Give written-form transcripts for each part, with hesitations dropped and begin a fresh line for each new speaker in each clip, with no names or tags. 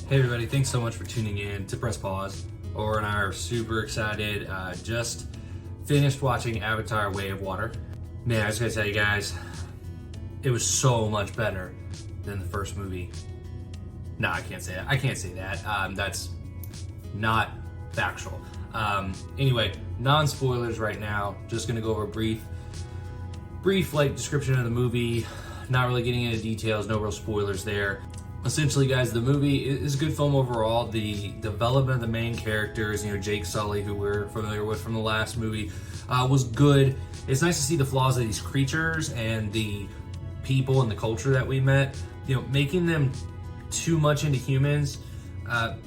Hey everybody, thanks so much for tuning in to Press Pause. Or and I are super excited. Just finished watching Avatar: Way of Water. Man, I was gonna tell you guys, it was so much better than the first movie. No, I can't say that. I can't say that. That's not factual. Anyway, non-spoilers right now. Just gonna go over a brief like description of the movie. Not really getting into details. No real spoilers there. Essentially, guys, the movie is a good film overall. The development of the main characters, Jake Sully, who we're familiar with from the last movie, was good. It's nice to see the flaws of these creatures and the people and the culture that we met. Making them too much into humans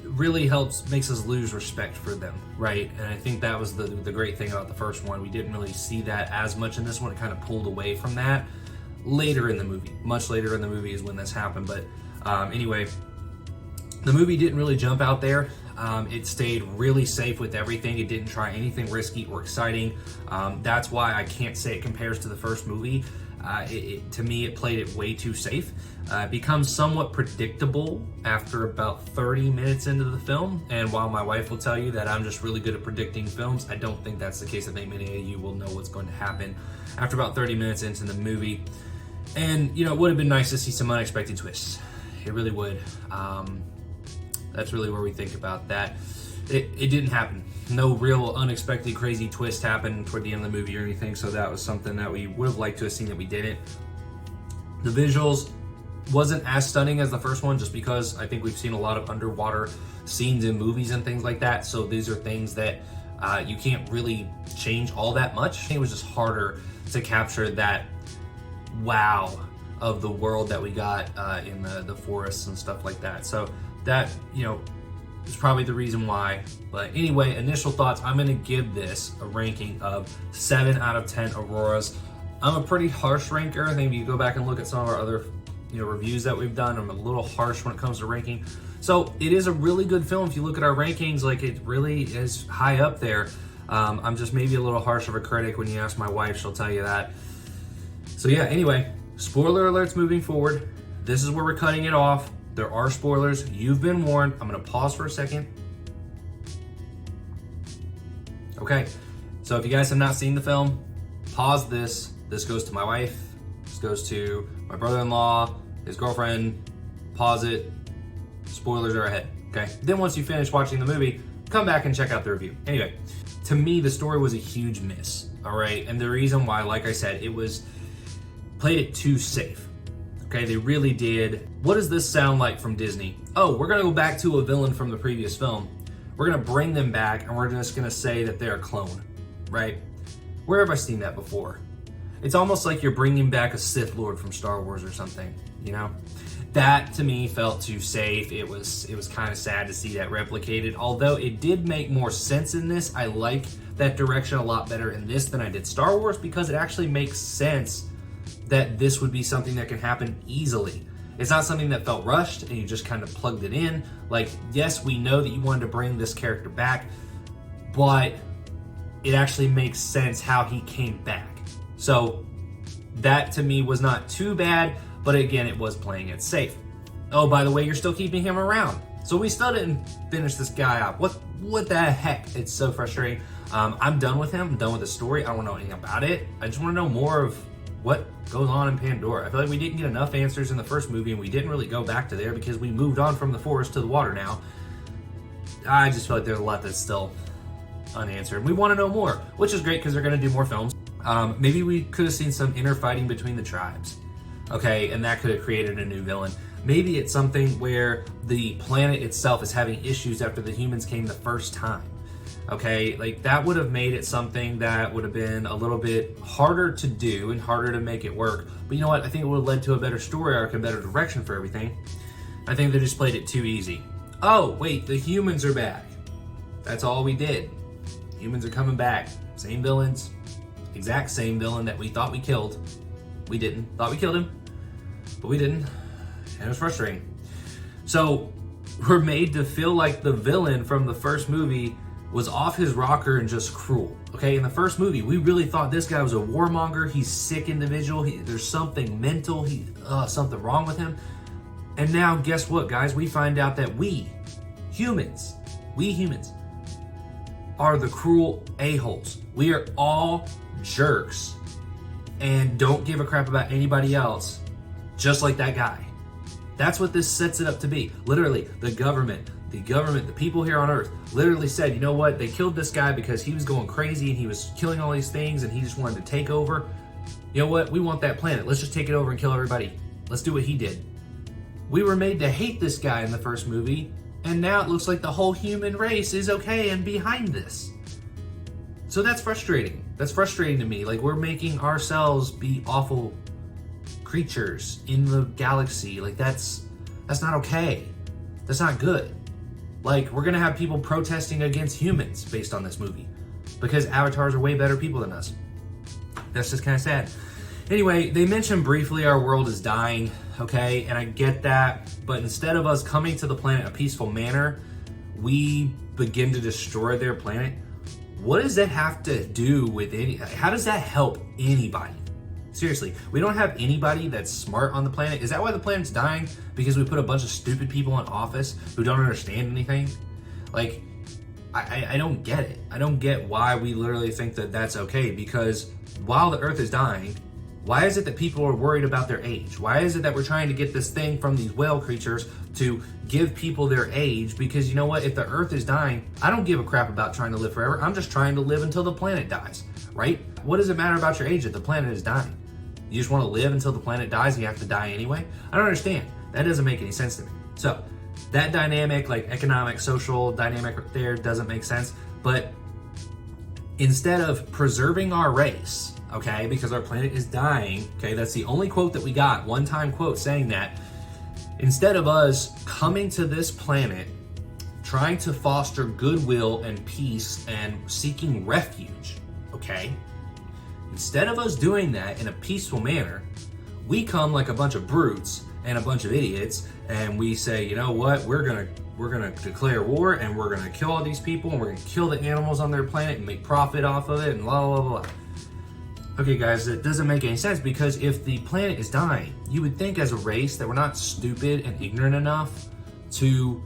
really makes us lose respect for them, right? And I think that was the great thing about the first one. We didn't really see that as much in this one. It kind of pulled away from that later in the movie. Much later in the movie is when this happened, but anyway, the movie didn't really jump out there. It stayed really safe with everything. It didn't try anything risky or exciting. That's why I can't say it compares to the first movie. To me, it played it way too safe. It becomes somewhat predictable after about 30 minutes into the film. And while my wife will tell you that I'm just really good at predicting films, I don't think that's the case. I think many of you will know what's going to happen after about 30 minutes into the movie. And, it would have been nice to see some unexpected twists. It really would. That's really where we think about that. It didn't happen. No real unexpected crazy twist happened toward the end of the movie or anything, so that was something that we would have liked to have seen that we didn't. The visuals wasn't as stunning as the first one, just because I think we've seen a lot of underwater scenes in movies and things like that, so these are things that you can't really change all that much. It was just harder to capture that wow of the world that we got in the forests and stuff like that. So that, is probably the reason why. But anyway, initial thoughts, I'm gonna give this a ranking of 7 out of 10 Auroras. I'm a pretty harsh ranker. I think if you go back and look at some of our other reviews that we've done, I'm a little harsh when it comes to ranking. So it is a really good film. If you look at our rankings, like, it really is high up there. I'm just maybe a little harsh of a critic. When you ask my wife, she'll tell you that. So yeah, anyway, spoiler alerts moving forward. This is where we're cutting it off. There are spoilers. You've been warned. I'm going to pause for a second. Okay, so if you guys have not seen the film, pause this. This goes to my wife. This goes to my brother-in-law, his girlfriend. Pause it. Spoilers are ahead, okay? Then once you finish watching the movie, come back and check out the review. Anyway, to me, the story was a huge miss, all right? And the reason why, like I said, played it too safe. Okay, they really did. What does this sound like from Disney? Oh, we're gonna go back to a villain from the previous film. We're gonna bring them back and we're just gonna say that they're a clone, right? Where have I seen that before? It's almost like you're bringing back a Sith Lord from Star Wars or something, That to me felt too safe. It was kind of sad to see that replicated. Although it did make more sense in this. I like that direction a lot better in this than I did Star Wars, because it actually makes sense that this would be something that can happen easily. It's not something that felt rushed and you just kind of plugged it in. Like, yes, we know that you wanted to bring this character back, but it actually makes sense how he came back. So that to me was not too bad, but again, it was playing it safe. Oh, by the way, you're still keeping him around. So we still didn't finish this guy up. What the heck? It's so frustrating. I'm done with him. I'm done with the story. I don't want to know anything about it. I just want to know more of what goes on in Pandora. I feel like we didn't get enough answers in the first movie, and we didn't really go back to there because we moved on from the forest to the water now. I just feel like there's a lot that's still unanswered. We want to know more, which is great because they're going to do more films. Maybe we could have seen some inner fighting between the tribes, okay, and that could have created a new villain. Maybe it's something where the planet itself is having issues after the humans came the first time. Okay, like that would have made it something that would have been a little bit harder to do and harder to make it work. But you know what? I think it would have led to a better story arc and better direction for everything. I think they just played it too easy. Oh, wait, the humans are back. That's all we did. Humans are coming back. Same villains. Exact same villain that we thought we killed. We didn't. Thought we killed him, but we didn't. And it was frustrating. So we're made to feel like the villain from the first movie was off his rocker and just cruel. Okay, in the first movie, we really thought this guy was a warmonger. He's sick individual. There's something mental. Something wrong with him. And now guess what, guys? We find out that we humans are the cruel a-holes. We are all jerks and don't give a crap about anybody else, just like that guy. That's what this sets it up to be. Literally, the government, the people here on Earth literally said, you know what? They killed this guy because he was going crazy and he was killing all these things and he just wanted to take over. You know what? We want that planet. Let's just take it over and kill everybody. Let's do what he did. We were made to hate this guy in the first movie, and now it looks like the whole human race is okay and behind this. So that's frustrating. That's frustrating to me. Like, we're making ourselves be awful creatures in the galaxy. Like, that's not okay. That's not good. Like, we're gonna have people protesting against humans based on this movie because avatars are way better people than us. That's just kind of sad. Anyway, they mentioned briefly our world is dying, okay? And I get that, but instead of us coming to the planet in a peaceful manner, we begin to destroy their planet. What does that have to do with how does that help anybody? Seriously, we don't have anybody that's smart on the planet. Is that why the planet's dying? Because we put a bunch of stupid people in office who don't understand anything? Like, I don't get it. I don't get why we literally think that that's okay, because while the Earth is dying, why is it that people are worried about their age? Why is it that we're trying to get this thing from these whale creatures to give people their age? Because you know what? If the Earth is dying, I don't give a crap about trying to live forever. I'm just trying to live until the planet dies, right? What does it matter about your age if the planet is dying? You just want to live until the planet dies and you have to die anyway? I don't understand. That doesn't make any sense to me. So that dynamic, like economic, social dynamic there, doesn't make sense. But instead of preserving our race, okay, because our planet is dying, okay, that's the only quote that we got, one-time quote saying that. Instead of us coming to this planet, trying to foster goodwill and peace and seeking refuge, okay, instead of us doing that in a peaceful manner, we come like a bunch of brutes and a bunch of idiots, and we say, you know what, we're gonna declare war, and we're gonna kill all these people, and we're gonna kill the animals on their planet and make profit off of it, and blah, blah, blah, blah. Okay, guys, it doesn't make any sense, because if the planet is dying, you would think as a race that we're not stupid and ignorant enough to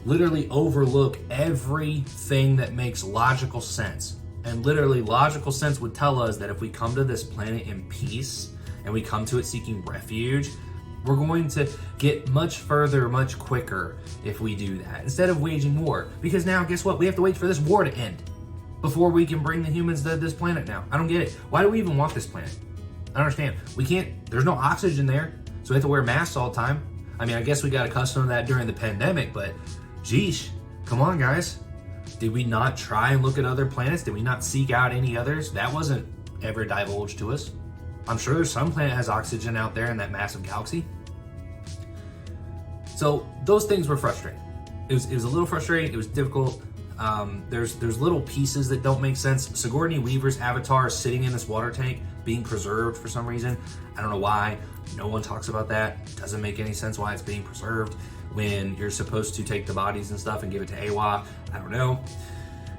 literally overlook everything that makes logical sense. And literally, logical sense would tell us that if we come to this planet in peace and we come to it seeking refuge, we're going to get much further, much quicker if we do that, instead of waging war. Because now, guess what? We have to wait for this war to end before we can bring the humans to this planet now. I don't get it. Why do we even want this planet? I don't understand. We can't, there's no oxygen there, so we have to wear masks all the time. I mean, I guess we got accustomed to that during the pandemic, but geesh, come on, guys. Did we not try and look at other planets? Did we not seek out any others? That wasn't ever divulged to us. I'm sure there's some planet that has oxygen out there in that massive galaxy. So those things were frustrating. It was a little frustrating. It was difficult. There's little pieces that don't make sense. Sigourney Weaver's avatar is sitting in this water tank being preserved for some reason. I don't know why. No one talks about that. Doesn't make any sense why it's being preserved when you're supposed to take the bodies and stuff and give it to Awa. I don't know.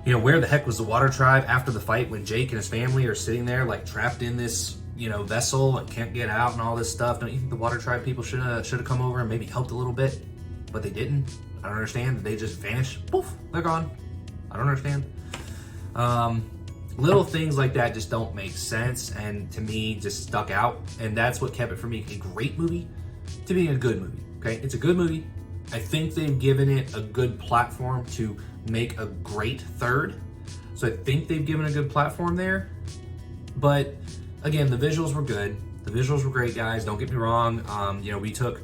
You know, where the heck was the water tribe after the fight when Jake and his family are sitting there like trapped in this, you know, vessel and can't get out and all this stuff? Don't you think the water tribe people should have come over and maybe helped a little bit? But they didn't. I don't understand. They just vanished. Poof, they're gone. I don't understand. Little things like that just don't make sense, and to me just stuck out, and that's what kept it from being a great movie to being a good movie. Okay, it's a good movie. I think they've given it a good platform to make a great third. So I think they've given a good platform there. But again, the visuals were good. The visuals were great, guys. Don't get me wrong. You know, we took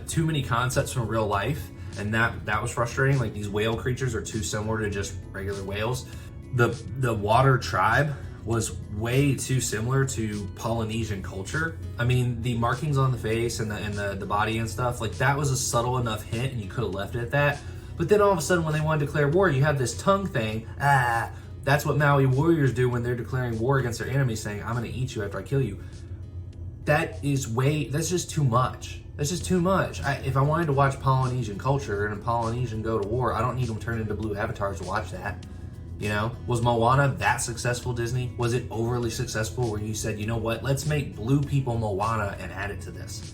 too many concepts from real life, and that was frustrating. Like, these whale creatures are too similar to just regular whales. The water tribe was way too similar to Polynesian culture. I mean, the markings on the face and the body and stuff, like, that was a subtle enough hint, and you could have left it at that. But then all of a sudden, when they want to declare war, you have this tongue thing. That's what Maui warriors do when they're declaring war against their enemies, saying, I'm gonna eat you after I kill you. That's just too much. That's just too much. If I wanted to watch Polynesian culture and a Polynesian go to war, I don't need them turn into blue avatars to watch that. You know, was Moana that successful, Disney? Was it overly successful where you said, you know what, let's make blue people Moana and add it to this?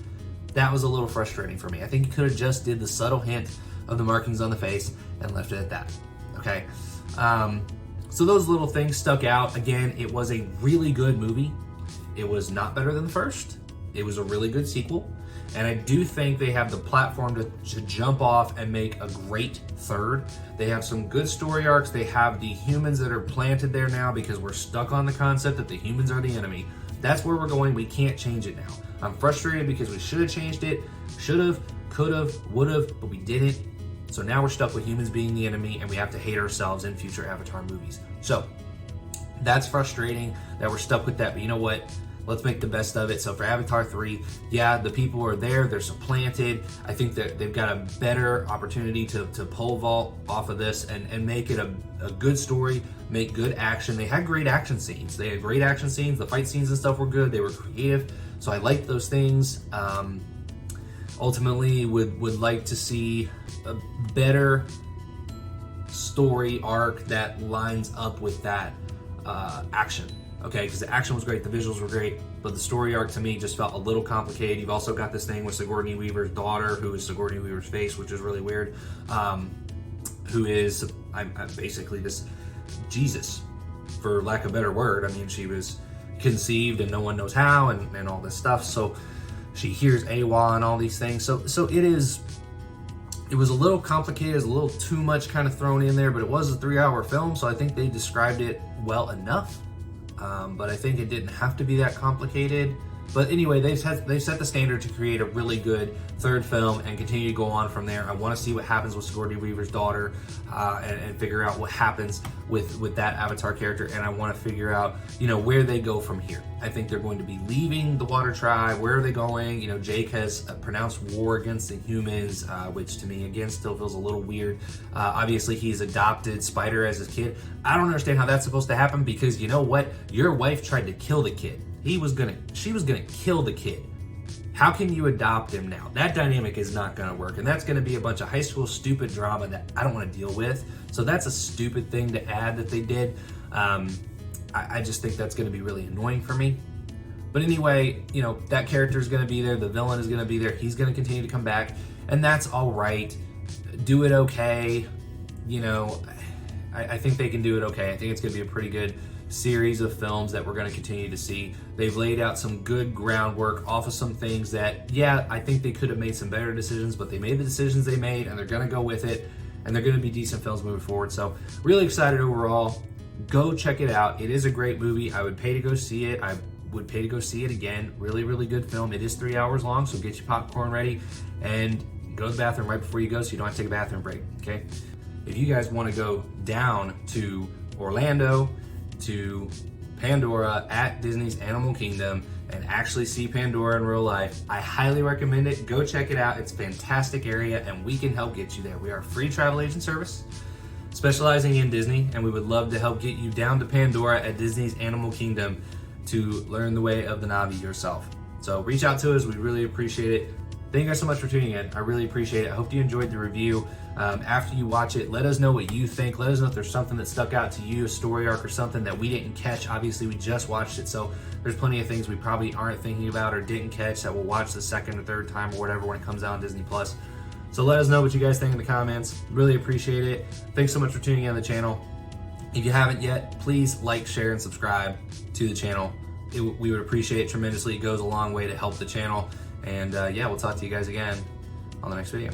That was a little frustrating for me. I think you could have just did the subtle hint of the markings on the face and left it at that, okay? So those little things stuck out. Again, it was a really good movie. It was not better than the first. It was a really good sequel. And I do think they have the platform to jump off and make a great third. They have some good story arcs. They have the humans that are planted there now because we're stuck on the concept that the humans are the enemy. That's where we're going. We can't change it now. I'm frustrated because we should have changed it. Should have, could have, would have, but we didn't. So now we're stuck with humans being the enemy and we have to hate ourselves in future Avatar movies. So that's frustrating that we're stuck with that, but you know what? Let's make the best of it. So for Avatar 3, yeah, the people are there, they're supplanted. I think that they've got a better opportunity to pole vault off of this and make it a good story, make good action. They had great action scenes. They had great action scenes. The fight scenes and stuff were good. They were creative. So I liked those things. Ultimately, would like to see a better story arc that lines up with that action. Okay, because the action was great, the visuals were great, but the story arc to me just felt a little complicated. You've also got this thing with Sigourney Weaver's daughter, who is Sigourney Weaver's face, which is really weird, who is I'm basically this Jesus, for lack of a better word. I mean, she was conceived and no one knows how and all this stuff, so she hears AWA and all these things. So it was a little complicated, it was a little too much kind of thrown in there, but it was a 3-hour film, so I think they described it well enough. But I think it didn't have to be that complicated. But anyway, they've set the standard to create a really good third film and continue to go on from there. I want to see what happens with Sigourney Weaver's daughter and figure out what happens with that Avatar character. And I want to figure out, where they go from here. I think they're going to be leaving the Water Tribe. Where are they going? Jake has pronounced war against the humans, which to me, again, still feels a little weird. Obviously, he's adopted Spider as his kid. I don't understand how that's supposed to happen because you know what? Your wife tried to kill the kid. She was gonna kill the kid. How can you adopt him now? That dynamic is not gonna work, and that's gonna be a bunch of high school stupid drama that I don't want to deal with. So that's a stupid thing to add that they did. I just think that's gonna be really annoying for me. But anyway, that character is gonna be there. The villain is gonna be there. He's gonna continue to come back, and that's all right. Do it okay. I think they can do it okay. I think it's gonna be a pretty good series of films that we're going to continue to see. They've laid out some good groundwork off of some things that, yeah, I think they could have made some better decisions, but they made the decisions they made and they're going to go with it, and they're going to be decent films moving forward. So really excited overall. Go check it out. It is a great movie. I would pay to go see it. I would pay to go see it again. Really, really good film. It is 3 hours long, so get your popcorn ready and go to the bathroom right before you go so you don't have to take a bathroom break, okay? If you guys want to go down to Orlando, to Pandora at Disney's Animal Kingdom and actually see Pandora in real life, I highly recommend it. Go check it out. It's a fantastic area and we can help get you there. We are a free travel agent service specializing in Disney, and we would love to help get you down to Pandora at Disney's Animal Kingdom to learn the way of the Na'vi yourself. So reach out to us. We really appreciate it. Thank you guys so much for tuning in. I really appreciate it. I hope you enjoyed the review. After you watch it, let us know what you think. Let us know if there's something that stuck out to you, a story arc or something that we didn't catch. Obviously, we just watched it, so there's plenty of things we probably aren't thinking about or didn't catch that we'll watch the second or third time or whatever when it comes out on Disney+. So let us know what you guys think in the comments. Really appreciate it. Thanks so much for tuning in on the channel. If you haven't yet, please like, share, and subscribe to the channel. We would appreciate it tremendously. It goes a long way to help the channel. And yeah, we'll talk to you guys again on the next video.